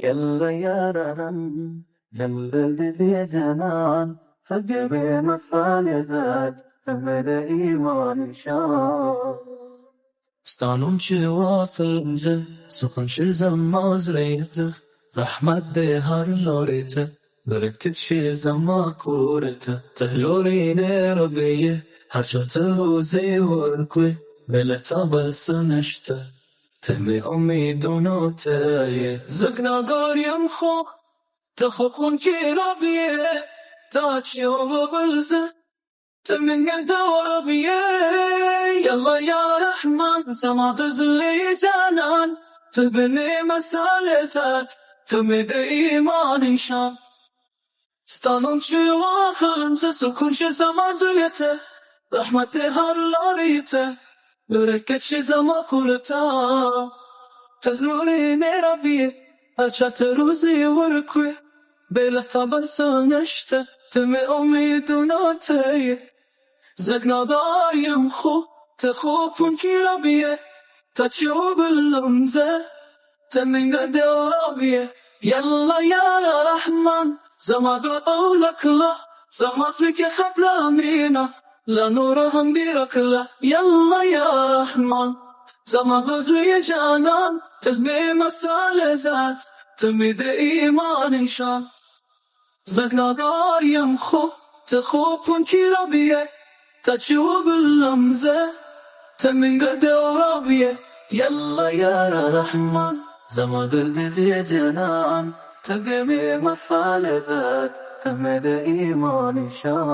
يلا يا رهن جلد يا جنان فقبي مفالذات أمد إيمان شان ستانم چه وافمزه سخن شزم ريته رحمت ده هر لارته برکت شزم کورته تهلورین ربیه هر چت روزی ورکوی بلتا بلسنشته تمی امیدونو تایه زگناگاریم خو تخوکون کی ربیه تاچی و بلزه تمن دوربيه يلا يا رحمن زماد زلي جانان تبني مسالسات تمد إيمان شان ستانون شوا خمسة سكون شزما زليته رحمة هر لاريته بركت شزما كولتا تهرولي نربيه أشات روزي وركوي بلا تبرسنشته تمي أميدونا تايه زگناداریم خو تخوفون کی ربیه تا چوب اللمزه تمنگ ربیه يلا يا رحمن زماد قولك لا زماسمك خبل أمينة لا نورهم ديرك لا يلا يا رحمن زماد زوي جانان تلمي مسالزات تمد إيمان شان زگناداریم خو تخوفون کی ربیه تشوب اللمزة تمن قد ورابيه يلا يا رحمن زماد الدزي جنان تقمي مفالذات تمد إيمان شان